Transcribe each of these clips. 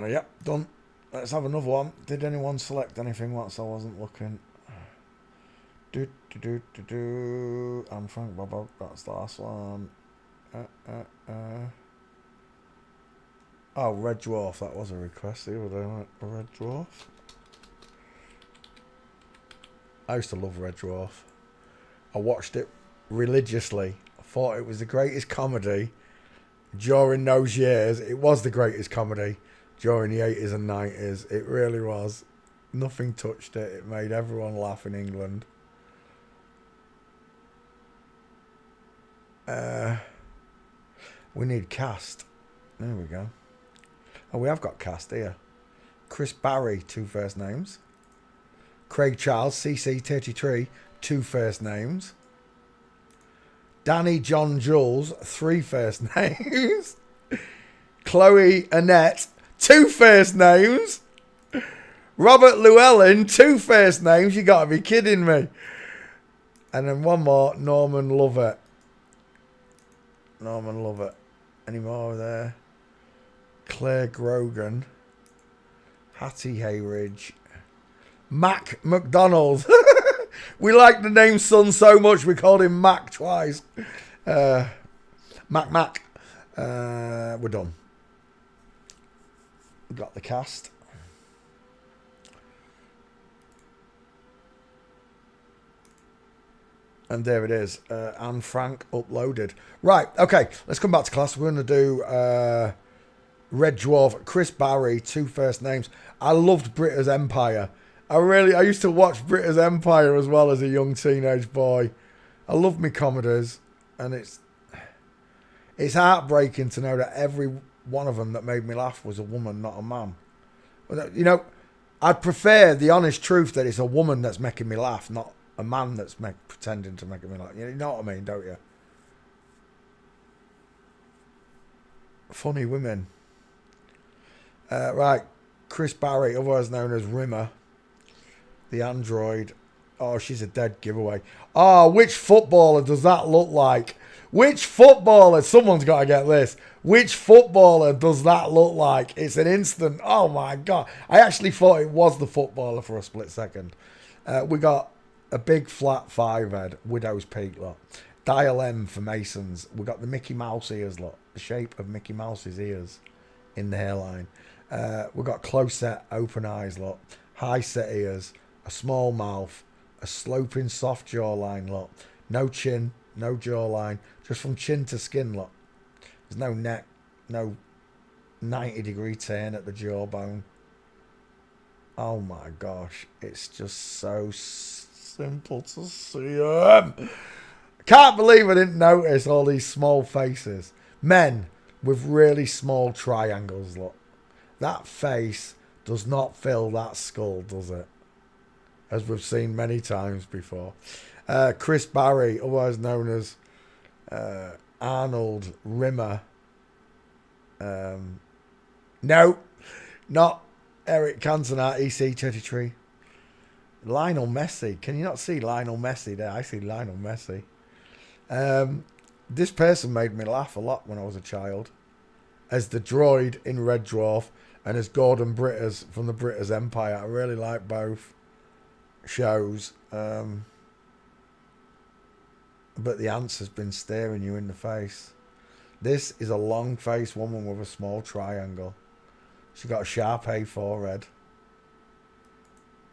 Yep, done. Let's have another one. Did anyone select anything whilst I wasn't looking? I'm Frank Bob. That's the last one. Oh, Red Dwarf. That was a request the other day, wasn't it? Red Dwarf. I used to love Red Dwarf. I watched it religiously. I thought it was the greatest comedy during those years. It was the greatest comedy during the 80s and 90s. It really was. Nothing touched it. It made everyone laugh in England. We need cast. There we go. Oh, we have got cast here. Chris Barry, 2 first names. Craig Charles, CC33, 2 first names. Danny John Jules, 3 first names. Chloe Annette, 2 first names. Robert Llewellyn, 2 first names. You gotta be kidding me. And then one more, Norman Lovett. Norman Lovett. Any more there? Claire Grogan. Hattie Hayridge. Mac McDonald. We like the name Son so much we called him Mac twice. Mac. We're done. Got the cast. And there it is. Anne Frank uploaded. Right, okay. Let's come back to class. We're going to do Red Dwarf, Chris Barry, 2 first names. I loved Britain's Empire. I used to watch Britain's Empire as well as a young teenage boy. I love me comedies. And it's heartbreaking to know that every one of them that made me laugh was a woman, not a man. You know, I'd prefer the honest truth that it's a woman that's making me laugh, not a man that's pretending to make me laugh. You know what I mean, don't you? Funny women. Right. Chris Barry, otherwise known as Rimmer. The android. Oh, she's a dead giveaway. Oh, which footballer does that look like? Which footballer? Someone's got to get this. Which footballer does that look like? It's an instant. Oh, my God. I actually thought it was the footballer for a split second. We got a big flat 5 head. Widow's Peak, look. Dial M for Masons. We got the Mickey Mouse ears, look. The shape of Mickey Mouse's ears in the hairline. We got close set, open eyes, look. High set ears. A small mouth. A sloping soft jawline, look. No chin, no jawline. Just from chin to skin, look. There's no neck. No 90-degree turn at the jawbone. Oh my gosh. It's just so simple to see them. Can't believe I didn't notice all these small faces. Men with really small triangles, look. That face does not fill that skull, does it? As we've seen many times before. Chris Barry, otherwise known as Arnold Rimmer. No, not Eric Cantona, EC33. Lionel Messi. Can you not see Lionel Messi there? I see Lionel Messi. This person made me laugh a lot when I was a child. As the droid in Red Dwarf and as Gordon Britters from the British Empire. I really like both shows. But the answer's been staring you in the face. This is a long-faced woman with a small triangle. She got a sharp A forehead.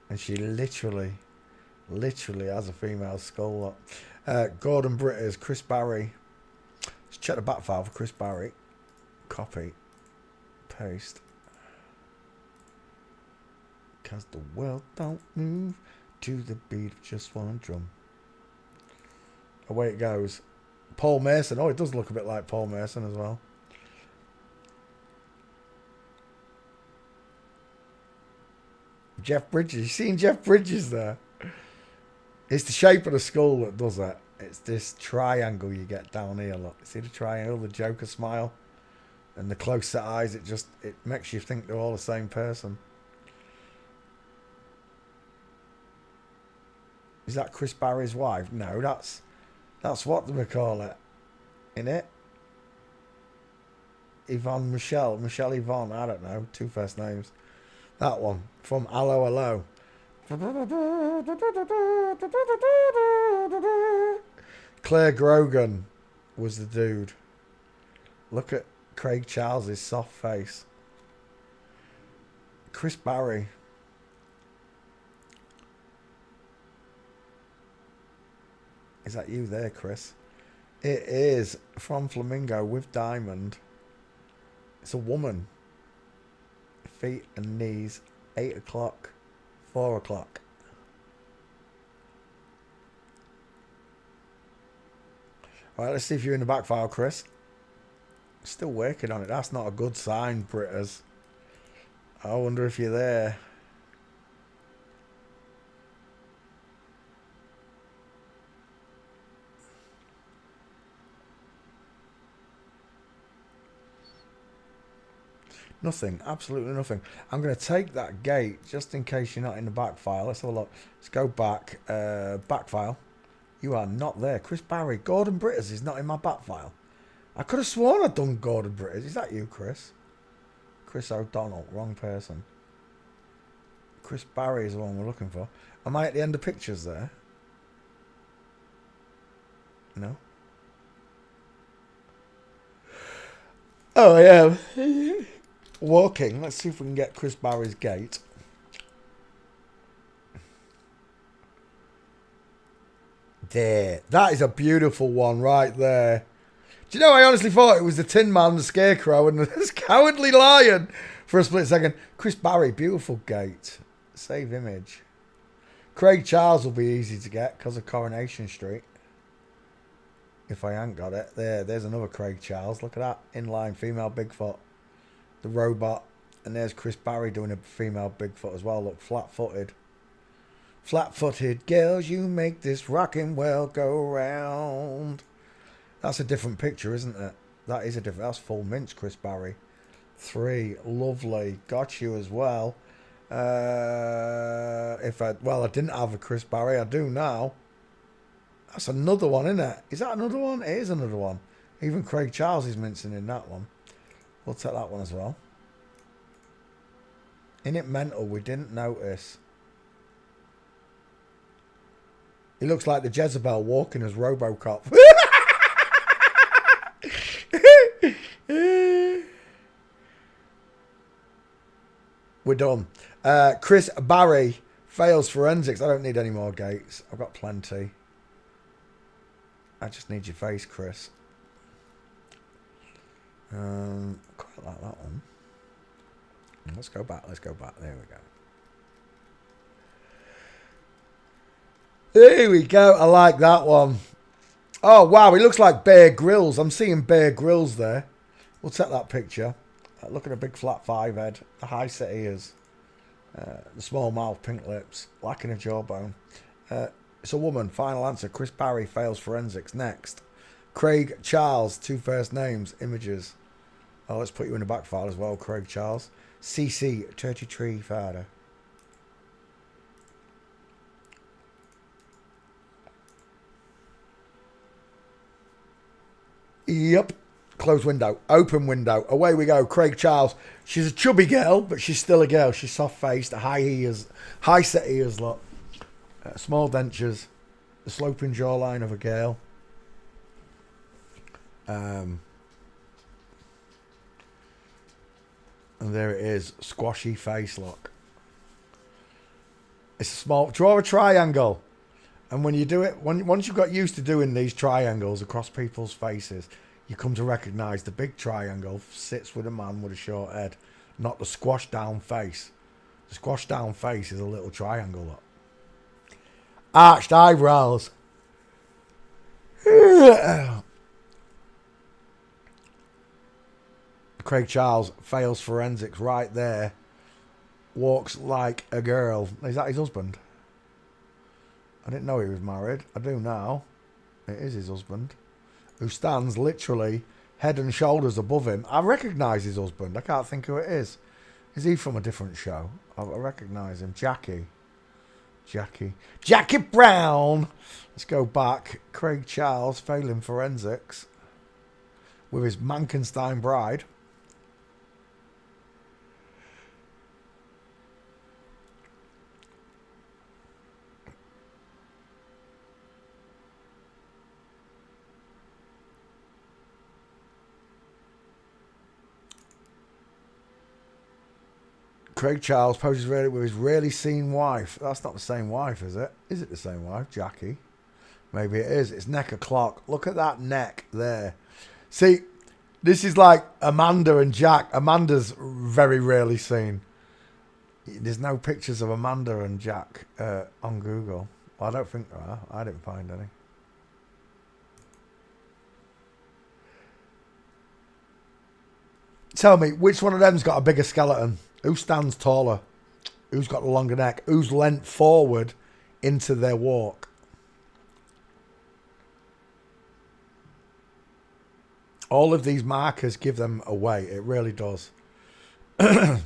And she literally has a female skull. Gordon Britters, Chris Barry. Let's check the back file for Chris Barry. Copy. Paste. Cause the world don't move to the beat of just one drum. Away it goes. Paul Mason. Oh, it does look a bit like Paul Mason as well. Jeff Bridges. You seen Jeff Bridges there? It's the shape of the skull that does that. It's this triangle you get down here. Look, see the triangle, the Joker smile, and the close set eyes. It makes you think they're all the same person. Is that Chris Barry's wife? No, that's what do we call it? In it? Yvonne Michelle. Michelle Yvonne. I don't know. Two first names. That one. From Allo Allo. Claire Grogan was the dude. Look at Craig Charles's soft face. Chris Barry. Is that you there, Chris? It is from Flamingo with Diamond. It's a woman. Feet and knees. 8 o'clock. 4 o'clock. Alright, let's see if you're in the back file, Chris. Still working on it. That's not a good sign, Britters. I wonder if you're there. Nothing. Absolutely nothing. I'm going to take that gate just in case you're not in the back file. Let's have a look. Let's go back. Back file. You are not there. Chris Barry. Gordon Britters is not in my back file. I could have sworn I'd done Gordon Britters. Is that you, Chris? Chris O'Donnell. Wrong person. Chris Barry is the one we're looking for. Am I at the end of pictures there? No. Oh, I am. Walking. Let's see if we can get Chris Barry's gate. There. That is a beautiful one right there. Do you know, I honestly thought it was the Tin Man, the Scarecrow, and this Cowardly Lion for a split second. Chris Barry, beautiful gate. Save image. Craig Charles will be easy to get because of Coronation Street. If I ain't got it. There's another Craig Charles. Look at that. Inline female Bigfoot. The robot. And there's Chris Barry doing a female Bigfoot as well. Look, flat-footed. Flat-footed girls, you make this rocking world go round. That's a different picture, isn't it? That is a different... That's full mince, Chris Barry. 3. Lovely. Got you as well. I didn't have a Chris Barry. I do now. That's another one, isn't it? Is that another one? It is another one. Even Craig Charles is mincing in that one. We'll take that one as well. Isn't it mental? We didn't notice. He looks like the Jezebel walking as Robocop. We're done. Chris Barry fails forensics. I don't need any more gates. I've got plenty. I just need your face, Chris. Quite like that one. Let's go back. Let's go back. There we go. There we go. I like that one. Oh, wow. He looks like Bear Grylls. I'm seeing Bear Grylls there. We'll take that picture. Look at a big flat 5 head. The high set ears. The small mouth, pink lips. Lacking a jawbone. It's a woman. Final answer. Chris Barry fails forensics. Next. Craig Charles. 2 first names. Images. Oh, let's put you in the back file as well, Craig Charles. CC. 33 father. Yep. Close window. Open window. Away we go. Craig Charles. She's a chubby girl, but she's still a girl. She's soft-faced. High ears. High set ears, look. Small dentures. The sloping jawline of a girl. And there it is. Squashy face, look. It's a small... Draw a triangle. And when you do it... Once you've got used to doing these triangles across people's faces... You come to recognise the big triangle sits with a man with a short head, not the squashed down face. The squashed down face is a little triangle. Look. Arched eyebrows. Craig Charles fails forensics right there. Walks like a girl. Is that his husband? I didn't know he was married. I do now. It is his husband. Who stands literally head and shoulders above him. I recognise his husband. I can't think who it is. Is he from a different show? I recognise him. Jackie Brown. Let's go back. Craig Charles failing forensics with his Mankenstein bride. Craig Charles poses really with his rarely seen wife. That's not the same wife, is it? Is it the same wife? Jackie? Maybe it is. It's neck o'clock. Look at that neck there. See, this is like Amanda and Jack. Amanda's very rarely seen. There's no pictures of Amanda and Jack on Google. Well, I don't think there are. I didn't find any. Tell me, which one of them's got a bigger skeleton? Who stands taller? Who's got the longer neck? Who's leant forward into their walk? All of these markers give them away. It really does. And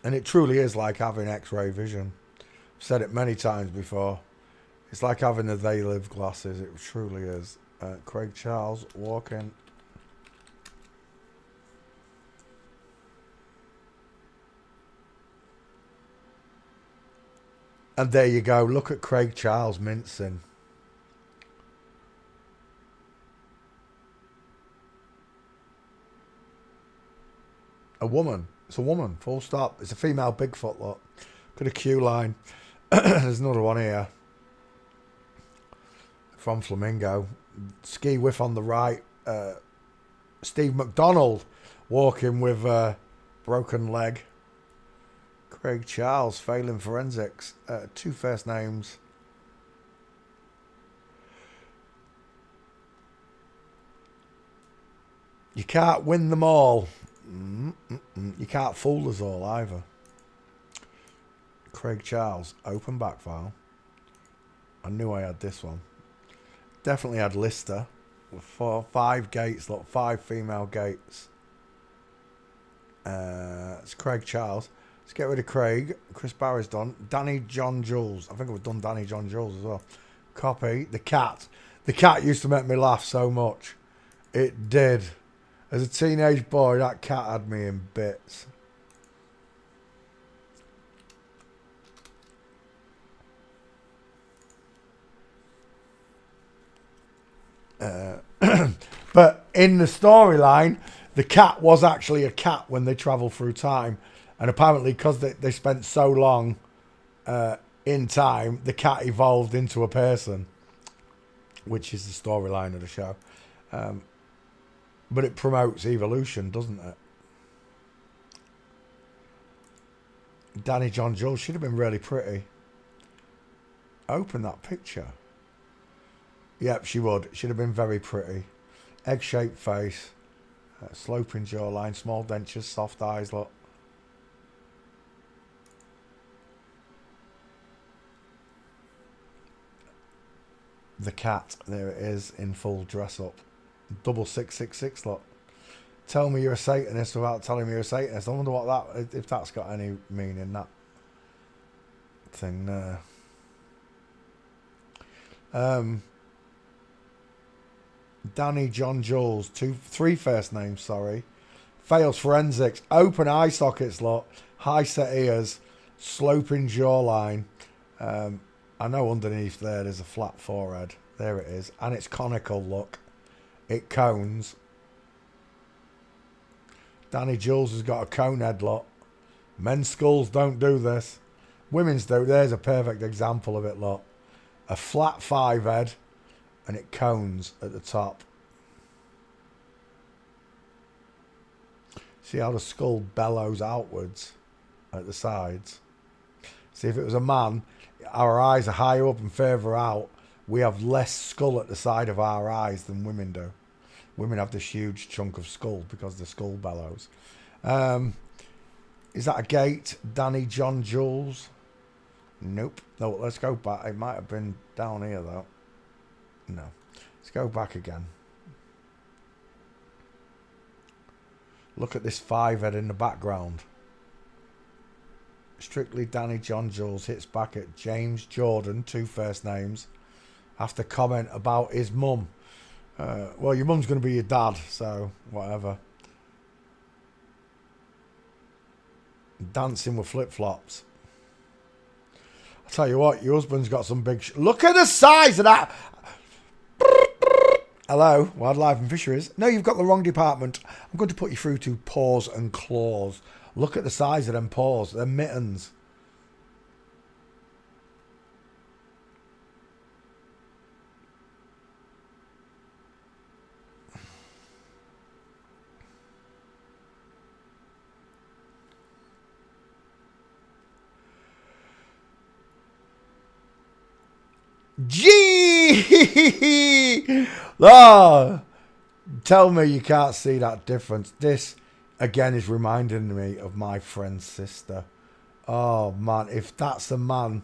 it truly is like having X-ray vision. I've said it many times before. It's like having the They Live glasses. It truly is. Craig Charles walking. And there you go. Look at Craig Charles mincing. A woman. It's a woman. Full stop. It's a female Bigfoot, look. Look at a queue line. There's another one here. From Flamingo. Ski whiff on the right. Steve McDonald walking with a broken leg. Craig Charles failing forensics. 2 first names. You can't win them all. You can't fool us all either. Craig Charles, open back file. I knew I had this one. Definitely had Lister with 5 gates. Look, 5 female gates. It's Craig Charles. Let's get rid of Craig. Chris Barry's done. Danny John Jules. I think we've done Danny John Jules as well. Copy. The cat. The cat used to make me laugh so much. It did. As a teenage boy, that cat had me in bits. But in the storyline, the cat was actually a cat when they travelled through time. And apparently, because they spent so long in time, the cat evolved into a person, which is the storyline of the show. But it promotes evolution, doesn't it? Danny John Jules should have been really pretty. Open that picture. Yep, she would. Should have been very pretty. Egg-shaped face. Sloping jawline. Small dentures. Soft eyes, look. The cat. There it is in full dress up. Double 666, look. Tell me you're a Satanist without telling me you're a Satanist. I wonder what that, if that's got any meaning, that thing there. Danny John Jules, 3 first names, sorry. Fails forensics. Open eye sockets, look. High set ears. Sloping jawline. I know underneath there's a flat forehead. There it is. And it's conical, look. It cones. Danny Jules has got a cone head, look. Men's skulls don't do this. Women's do. There's a perfect example of it, look. A flat 5 head. And it cones at the top. See how the skull bellows outwards at the sides? See, if it was a man, our eyes are higher up and further out. We have less skull at the side of our eyes than women do. Women have this huge chunk of skull because the skull bellows. Is that a gate? Danny John Jules? Nope. No, let's go back. It might have been down here, though. No. Let's go back again. Look at this 5 head in the background. Strictly Danny John Jules hits back at James Jordan, 2 first names, after comment about his mum. Well, your mum's going to be your dad, so whatever. Dancing with flip-flops. I'll tell you what, your husband's got some big... Look at the size of that! Hello, Wildlife and Fisheries. No, you've got the wrong department. I'm going to put you through to Paws and Claws. Look at the size of them paws. Them mittens. Gee! Oh, tell me you can't see that difference. This, again, is reminding me of my friend's sister. Oh, man. If that's a man,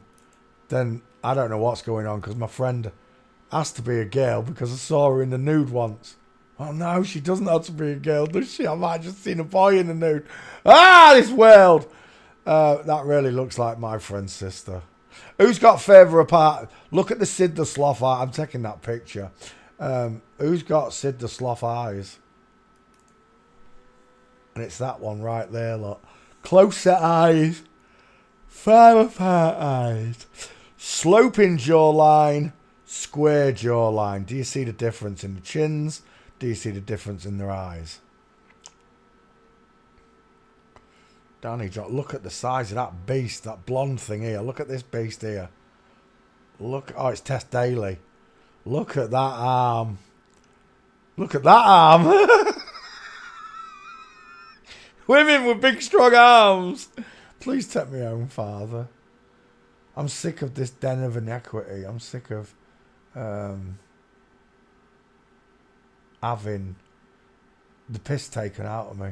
then I don't know what's going on, because my friend has to be a girl because I saw her in the nude once. Oh, no, she doesn't have to be a girl, does she? I might have just seen a boy in the nude. Ah, this world! That really looks like my friend's sister. Who's got further apart? Look at the Sid the Sloth eye. I'm taking that picture. Who's got Sid the Sloth eyes? And it's that one right there, look. Closer eyes. Far apart eyes. Sloping jawline. Square jawline. Do you see the difference in the chins? Do you see the difference in their eyes? Danny John, look at the size of that beast, that blonde thing here. Look at this beast here. Look, oh, it's Tess Daly. Look at that arm. Look at that arm. Women with big, strong arms. Please take me home, Father. I'm sick of this den of inequity. I'm sick of having the piss taken out of me.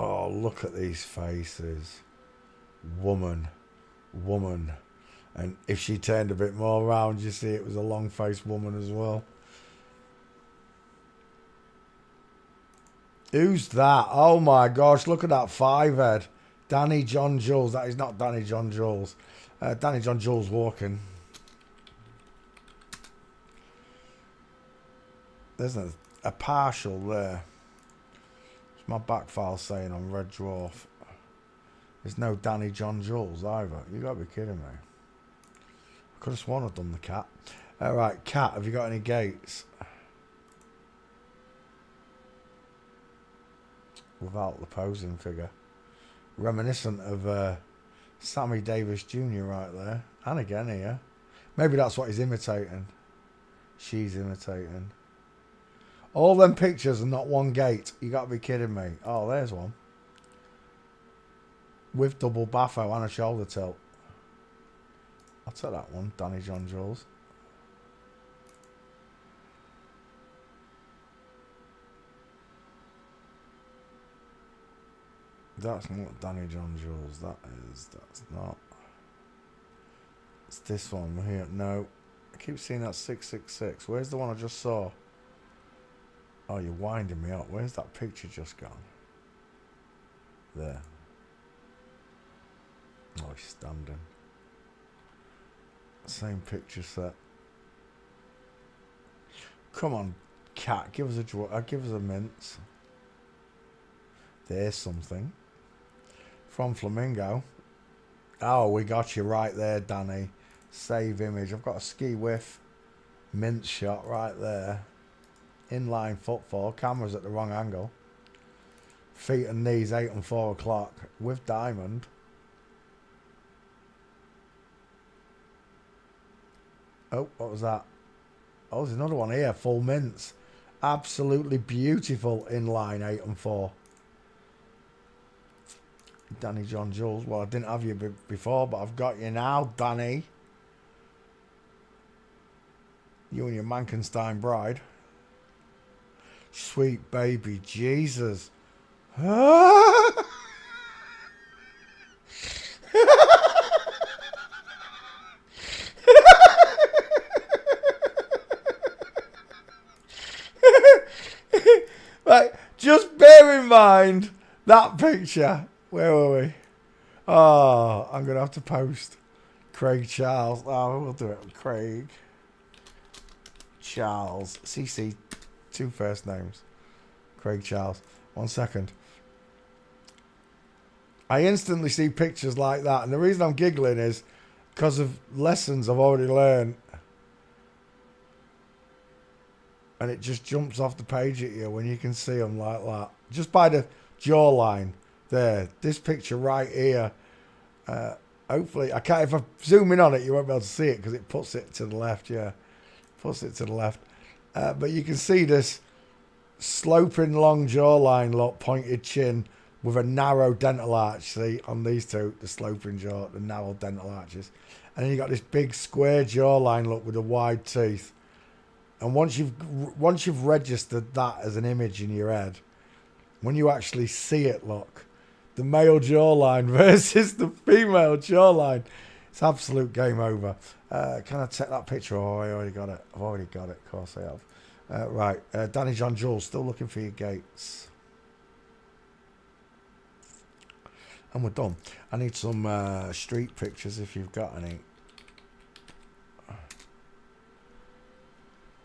Oh, look at these faces. Woman. Woman. And if she turned a bit more round, you see it was a long-faced woman as well. Who's that? Oh my gosh, look at that five-head. Danny John Jules. That is not Danny John Jules. Danny John Jules walking. There's a partial there. My back file saying on Red Dwarf. There's no Danny John Jules either. You gotta be kidding me. I could have sworn I'd done the cat. Alright, cat, have you got any gates? Without the posing figure. Reminiscent of Sammy Davis Jr. right there. And again here. Maybe that's what he's imitating. She's imitating. All them pictures and not one gate. You got to be kidding me. Oh, there's one. With double baffo and a shoulder tilt. I'll take that one. Danny John Jules. That's not Danny John Jules. That's not. It's this one here. No. I keep seeing that 666. Where's the one I just saw? Oh, you're winding me up. Where's that picture just gone? There. Oh, he's standing. Same picture set. Come on, cat. Give us a mince. There's something. From Flamingo. Oh, we got you right there, Danny. Save image. I've got a ski whiff mince shot right there. Inline footfall, cameras at the wrong angle. Feet and knees 8 and 4 o'clock with diamond. Oh, what was that? Oh, there's another one here, full mince. Absolutely beautiful inline 8 and 4. Danny John Jules. Well, I didn't have you before, but I've got you now, Danny. You and your Mankenstein bride. Sweet baby Jesus. Right, just bear in mind that picture. Where were we? Oh, I'm going to have to post Craig Charles. Oh, we'll do it. Craig Charles. CC Two first names. Craig Charles. 1 second. I instantly see pictures like that, and the reason I'm giggling is because of lessons I've already learned. And it just jumps off the page at you when you can see them like that. Just by the jawline there. This picture right here. Hopefully, I can't. If I zoom in on it, you won't be able to see it because it puts it to the left. Yeah, puts it to the left. But you can see this sloping long jawline, look, pointed chin with a narrow dental arch. See on these two, the sloping jaw, the narrow dental arches, and then you got this big square jawline, look, with the wide teeth. And once you've registered that as an image in your head, when you actually see it, look, the male jawline versus the female jawline, it's absolute game over. Can I take that picture? Oh, I already got it. I've already got it. Of course I have. Right, Danny John Jules, still looking for your gates. And we're done. I need some street pictures if you've got any.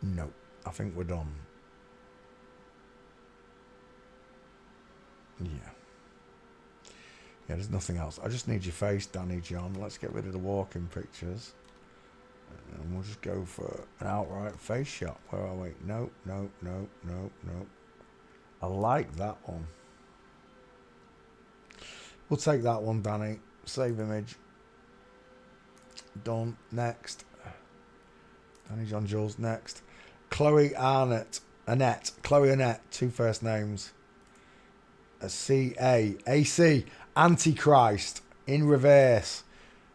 No, I think we're done. Yeah. Yeah, there's nothing else. I just need your face, Danny John. Let's get rid of the walking pictures. And we'll just go for an outright face shot. Where are we? No, no, no, no, no. I like that one. We'll take that one, Danny. Save image. Done. Next. Danny John Jules, next. Chloe Annette. Chloe Annette, two first names. AC. Antichrist. In reverse.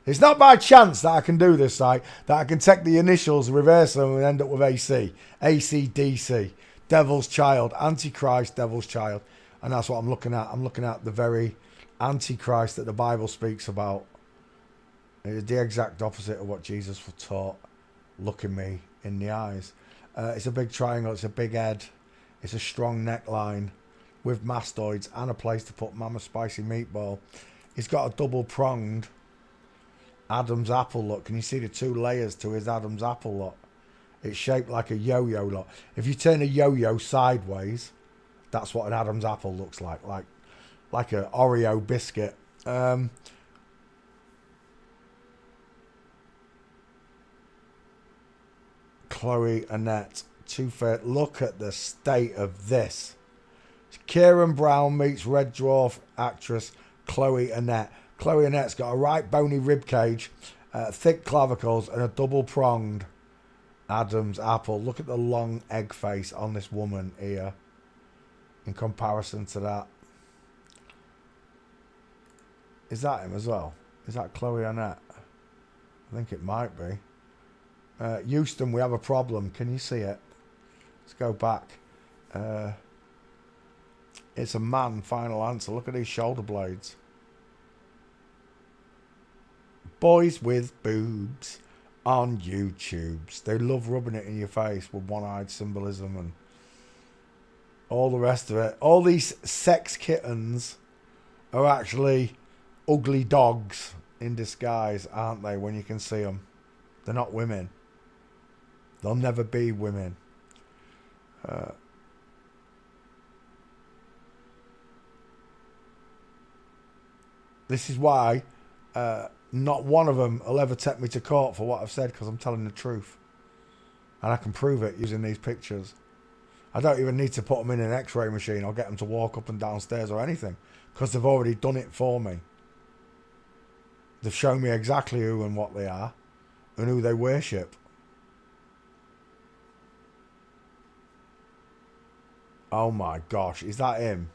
It's not by chance that I can do this, that I can take the initials, reverse them, and end up with AC. ACDC. Devil's Child. Antichrist, Devil's Child. And that's what I'm looking at. I'm looking at the very Antichrist that the Bible speaks about. It's the exact opposite of what Jesus was taught. Looking me in the eyes. It's a big triangle. It's a big head. It's a strong neckline with mastoids and a place to put Mama Spicy Meatball. He's got a double pronged Adam's apple look. Can you see the two layers to his Adam's apple look? It's shaped like a yo-yo look. If you turn a yo-yo sideways, that's what an Adam's apple looks like an Oreo biscuit. Chloe Annette, look at the state of this. Kieran Brown meets Red Dwarf actress Chloe Annette. Chloe Annette's got a right bony rib cage, thick clavicles, and a double pronged Adam's apple. Look at the long egg face on this woman here in comparison to that. Is that him as well? Is that Chloe Annette? I think it might be. Houston, we have a problem. Can you see it? Let's go back. It's a man, final answer. Look at these shoulder blades. Boys with boobs on YouTubes. They love rubbing it in your face with one-eyed symbolism and all the rest of it. All these sex kittens are actually ugly dogs in disguise, aren't they, when you can see them? They're not women. They'll never be women. This is why not one of them will ever take me to court for what I've said, because I'm telling the truth. And I can prove it using these pictures. I don't even need to put them in an x-ray machine or get them to walk up and down stairs or anything, because they've already done it for me. They've shown me exactly who and what they are and who they worship. Oh my gosh, is that him?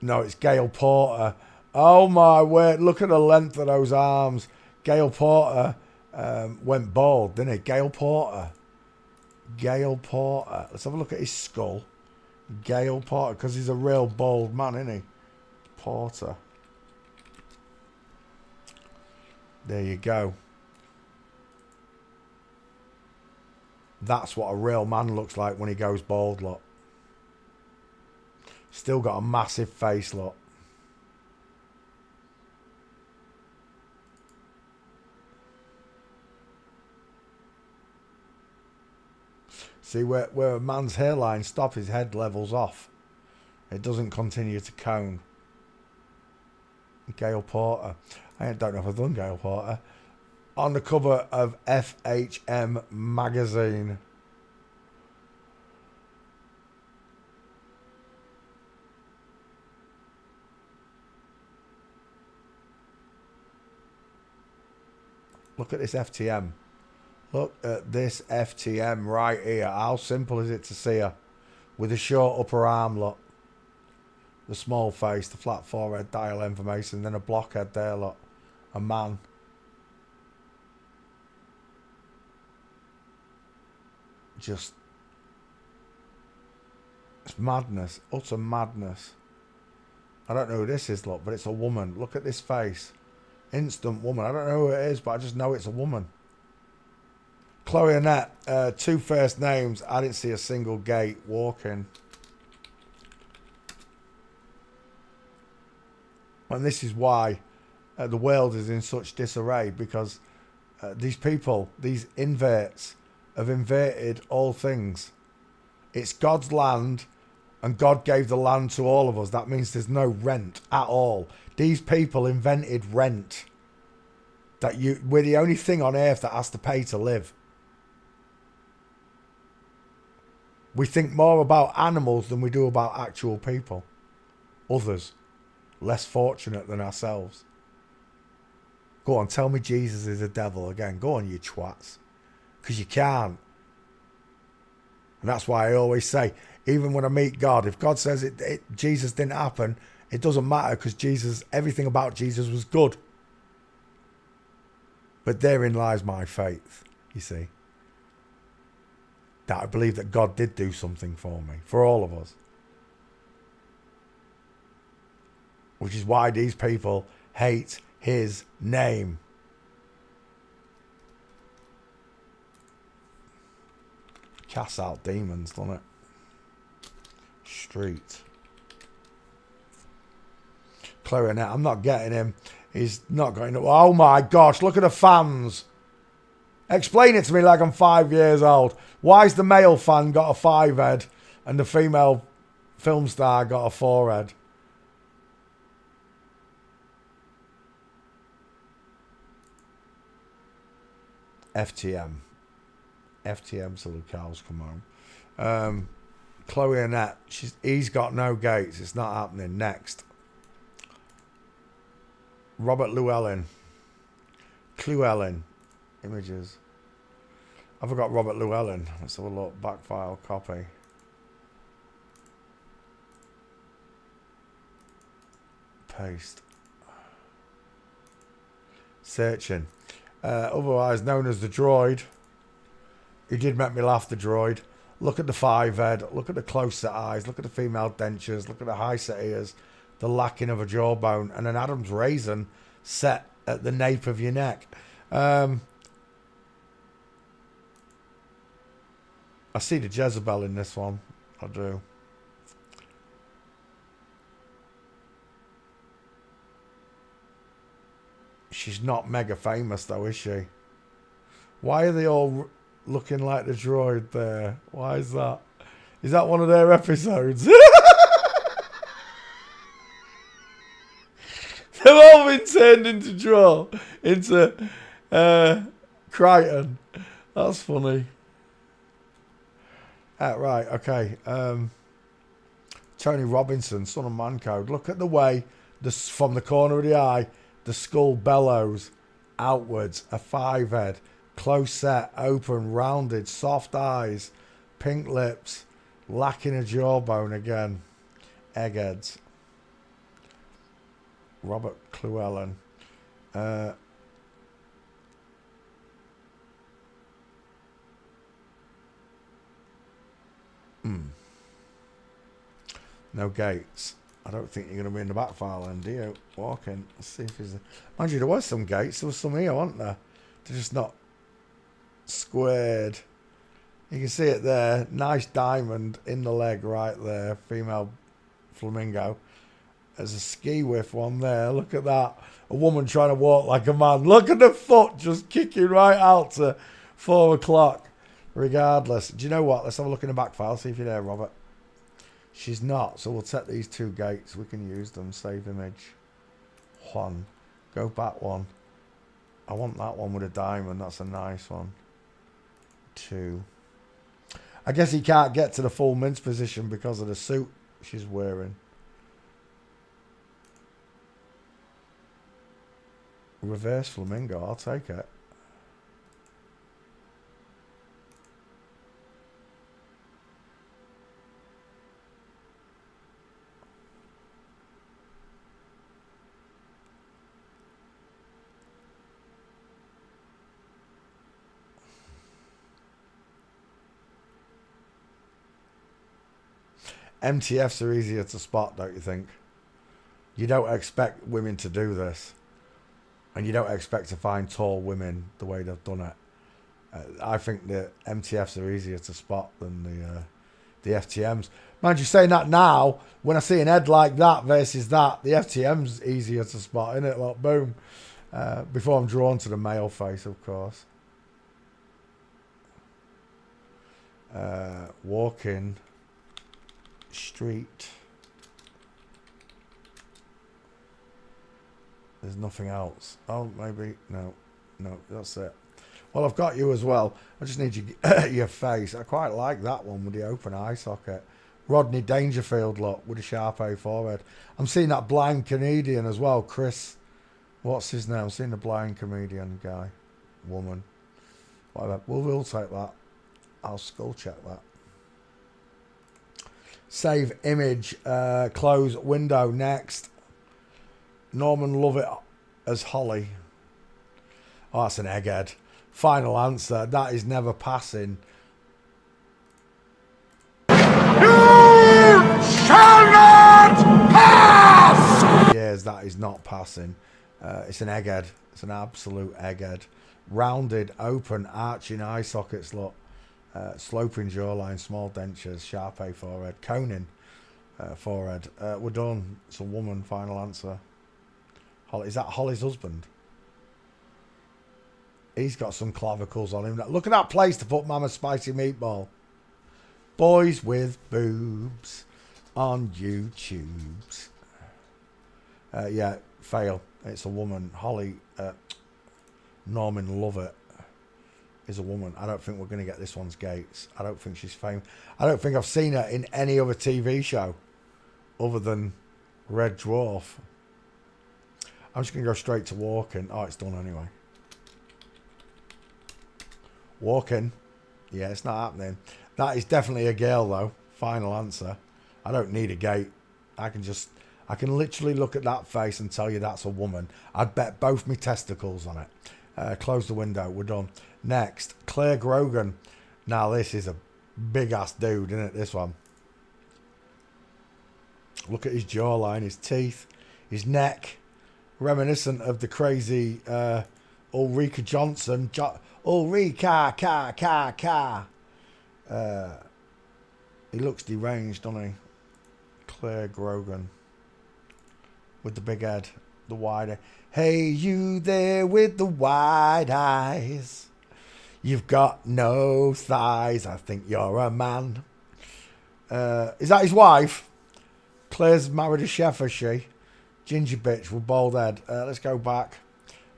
No, it's Gail Porter. Oh my word, look at the length of those arms. Gail Porter went bald, didn't he? Gail Porter. Let's have a look at his skull. Gail Porter, because he's a real bald man, isn't he? Porter. There you go. That's what a real man looks like when he goes bald, look. Still got a massive face, look. See, where a man's hairline stops, his head levels off. It doesn't continue to cone. Gail Porter. I don't know if I've done Gail Porter. On the cover of FHM magazine. Look at this FTM. Look at this FTM right here. How simple is it to see her? With a short upper arm, look. The small face, the flat forehead, dial information, then a blockhead there, look. A man. Just... it's madness. Utter madness. I don't know who this is, look, but it's a woman. Look at this face. Instant woman. I don't know who it is, but I just know it's a woman. Chloe Annette, 2 first names. I didn't see a single gate walking. And this is why the world is in such disarray, because these people, these inverts, have inverted all things. It's God's land, and God gave the land to all of us. That means there's no rent at all. These people invented rent. We're the only thing on earth that has to pay to live. We think more about animals than we do about actual people. Others. Less fortunate than ourselves. Go on, tell me Jesus is a devil again. Go on, you twats. Because you can't. And that's why I always say, even when I meet God, if God says Jesus didn't happen, it doesn't matter, because everything about Jesus was good. But therein lies my faith, you see. That I believe that God did do something for me, for all of us. Which is why these people hate his name. Casts out demons, doesn't it? Street. Clarinet, I'm not getting him. He's not going to... oh my gosh, look at the fans. Explain it to me like I'm 5 years old. Why's the male fan got a 5 head and the female film star got a 4 head? FTM. FTM till the cows come home. Chloe Annette. He's got no gates. It's not happening. Next. Robert Llewellyn. Llewellyn. Images. I forgot Robert Llewellyn. Let's have a look. Back file. Copy. Paste. Searching. Otherwise known as the droid. He did make me laugh, the droid. Look at the 5 head. Look at the close set eyes. Look at the female dentures. Look at the high set ears. The lacking of a jawbone. And an Adam's raisin set at the nape of your neck. I see the Jezebel in this one. I do. She's not mega famous though, is she? Why are they all looking like the droid there? Why is that? Is that one of their episodes? They've all been turned into Crichton. That's funny. Right, okay. Tony Robinson, Son of Man Code. Look at the way, from the corner of the eye, the skull bellows outwards. A 5 head. Close set, open, rounded, soft eyes, pink lips, lacking a jawbone again. Eggheads. Robert Llewellyn. No gates. I don't think you're going to be in the back file then, do you? Walking. Let's see if he's... Mind you, there was some gates. There was some here, weren't there? They're just not squared. You can see it there. Nice diamond in the leg right there. Female flamingo. There's a ski whiff one there. Look at that. A woman trying to walk like a man. Look at the foot just kicking right out to 4 o'clock. Regardless, do you know what? Let's have a look in the back file, see if you're there, Robert. She's not, so we'll take these two gates. We can use them. Save image. One. Go back one. I want that one with a diamond. That's a nice one. Two. I guess he can't get to the full mince position because of the suit she's wearing. Reverse flamingo. I'll take it. MTFs are easier to spot, don't you think? You don't expect women to do this. And you don't expect to find tall women the way they've done it. I think the MTFs are easier to spot than the FTMs. Mind you, saying that now, when I see an head like that versus that, the FTM's easier to spot, isn't it? Like, boom. Before I'm drawn to the male face, of course. Walking. Street. There's nothing else. Oh, maybe. No, that's it. Well, I've got you as well. I just need your face. I quite like that one with the open eye socket. Rodney Dangerfield, look, with a sharp A forehead. I'm seeing that blind comedian as well, Chris. What's his name? I'm seeing the blind comedian guy. Woman. Whatever. We'll take that. I'll skull check that. Save image. Close window. Next. Norman Lovett as Holly. Oh, that's an egghead. Final answer. That is never passing. You shall not pass! Yes, that is not passing. It's an egghead. It's an absolute egghead. Rounded, open, arching eye sockets, look. Sloping jawline, small dentures, sharp A forehead. Coning forehead. We're done. It's a woman. Final answer. Holly, is that Holly's husband? He's got some clavicles on him. Look at that place to put Mama's Spicy Meatball. Boys with boobs on YouTubes. Yeah, fail. It's a woman. Holly, Norman Lovett is a woman. I don't think we're going to get this one's gates. I don't think she's famous. I don't think I've seen her in any other TV show other than Red Dwarf. I'm just going to go straight to walking. Oh, it's done anyway. Walking. Yeah, it's not happening. That is definitely a girl, though. Final answer. I don't need a gate. I can literally look at that face and tell you that's a woman. I'd bet both my testicles on it. Close the window. We're done. Next, Claire Grogan. Now, this is a big-ass dude, isn't it, this one? Look at his jawline, his teeth, his neck. Reminiscent of the crazy Ulrika Johnson. Ulrika, he looks deranged, doesn't he? Claire Grogan. With the big head, the wide eye. Hey, you there with the wide eyes. You've got no thighs. I think you're a man. Is that his wife? Claire's married a chef, is she? Ginger bitch with bald head. Let's go back.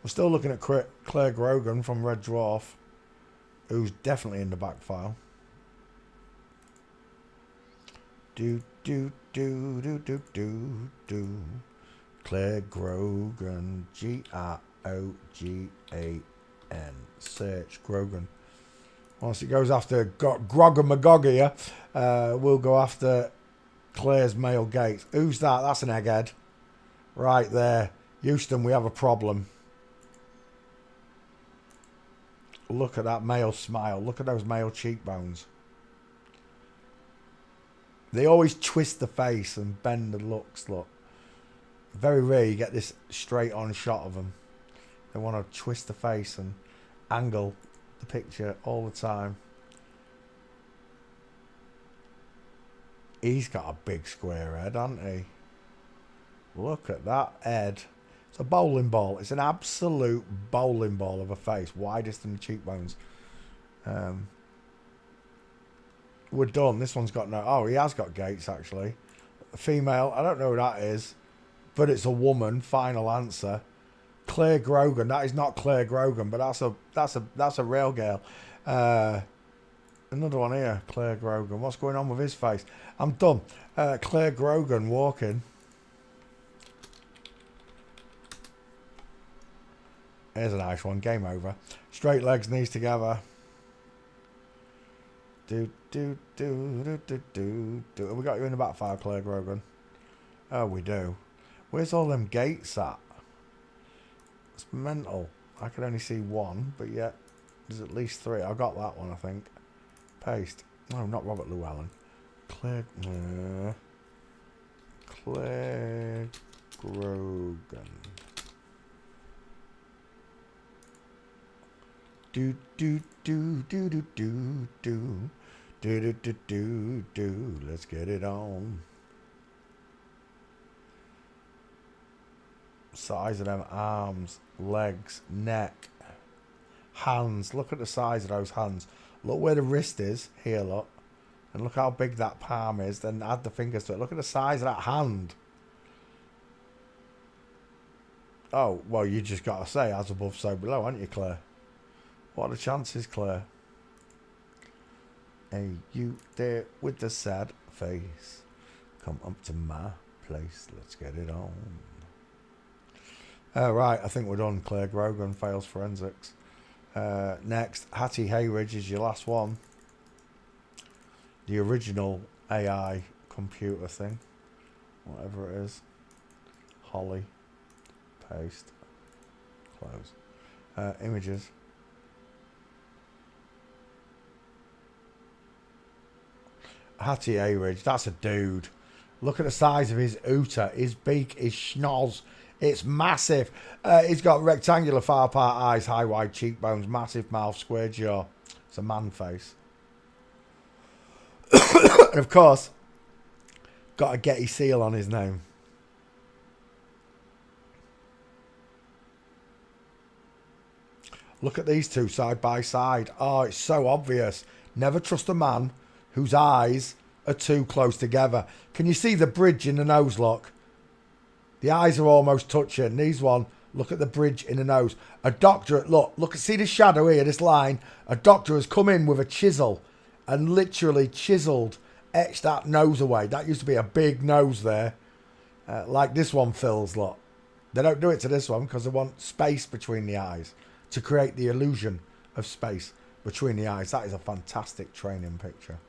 We're still looking at Claire Grogan from Red Dwarf, who's definitely in the back file. Do. Claire Grogan. Grogan. Search Grogan. Once it goes after Grog and Magog here, we'll go after Claire's male gate. Who's that? That's an egghead. Right there. Houston, we have a problem. Look at that male smile. Look at those male cheekbones. They always twist the face and bend the looks, look. Very rare you get this straight on shot of them. They want to twist the face and angle the picture all the time. He's got a big square head, hasn't he? Look at that head. It's a bowling ball. It's an absolute bowling ball of a face. Widest than the cheekbones. We're done. This one's got no... Oh, he has got gates, actually. Female. I don't know who that is. But it's a woman. Final answer. Claire Grogan. That is not Claire Grogan, but that's a real girl. Another one here. Claire Grogan. What's going on with his face? I'm done. Claire Grogan walking. Here's a nice one. Game over. Straight legs, knees together. Do. Have we got you in the back file, Claire Grogan? Oh, we do. Where's all them gates at? It's mental. I can only see one, but yet there's at least three. I got that one, I think. Paste. No, not Robert Llewellyn. Claire Grogan. Do. Let's get it on. Size of them arms, legs, neck, hands. Look at the size of those hands. Look where the wrist is. Here, look. And look how big that palm is. Then add the fingers to it. Look at the size of that hand. Oh, well, you just got to say, as above, so below, aren't you, Claire? What are the chances, Claire? Hey, you there with the sad face. Come up to my place. Let's get it on. Right, I think we're done. Claire Grogan fails forensics. Next, Hattie Hayridge is your last one. The original AI computer thing. Whatever it is. Holly. Paste. Close. Images. Hattie Hayridge, that's a dude. Look at the size of his ooter, his beak, his schnoz. It's massive. He's got rectangular far part eyes, high wide cheekbones, massive mouth, square jaw. It's a man face. And of course, got a Getty seal on his name. Look at these two side by side. Oh, it's so obvious. Never trust a man whose eyes are too close together. Can you see the bridge in the nose, look? The eyes are almost touching. These one, look at the bridge in the nose. A doctor, look, see the shadow here, this line? A doctor has come in with a chisel and literally chiseled, etched that nose away. That used to be a big nose there. Like this one fills, look. They don't do it to this one because they want space between the eyes to create the illusion of space between the eyes. That is a fantastic training picture.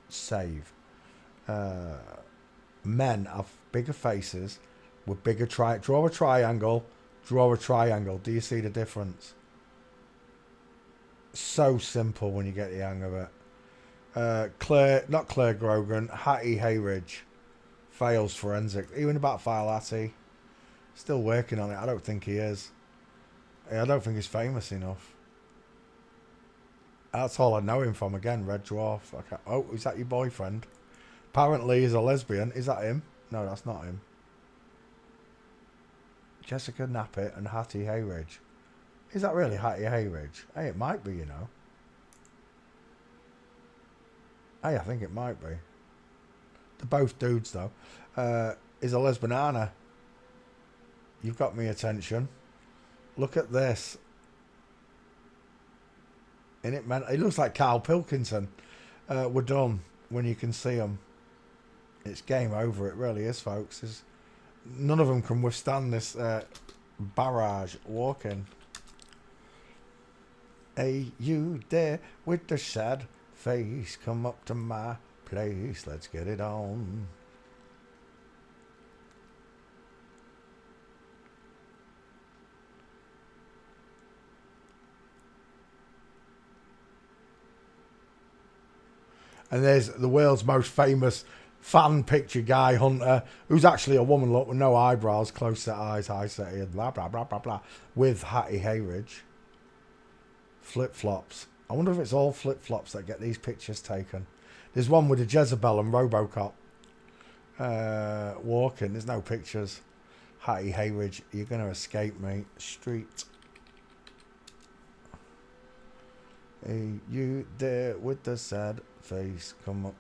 Save. Men have bigger faces with bigger draw a triangle. Draw a triangle. Do you see the difference? So simple when you get the hang of it. Not Claire Grogan. Hattie Hayridge fails forensic. Even about file Hattie. Still working on it. I don't think he is. I don't think he's famous enough. That's all I know him from. Again, Red Dwarf. Okay. Oh, is that your boyfriend? Apparently he's a lesbian. Is that him? No, that's not him. Jessica Knappett and Hattie Hayridge. Is that really Hattie Hayridge? Hey, it might be, you know. Hey, I think it might be. They're both dudes, though. Is a lesbiana. You've got me attention. Look at this. In it, man, it looks like Carl Pilkington. We're done when you can see them. It's game over. It really is, folks. None of them can withstand this barrage walking. Hey, you there with the sad face, come up to my place. Let's get it on. And there's the world's most famous fan picture guy hunter, who's actually a woman, look, with no eyebrows, close set eyes, high set ear, blah, blah, blah, blah, blah, with Hattie Hayridge. Flip-flops. I wonder if it's all flip-flops that get these pictures taken. There's one with a Jezebel and Robocop walking. There's no pictures. Hattie Hayridge, you're going to escape me. Street. Hey, you there with the sad face. Come on.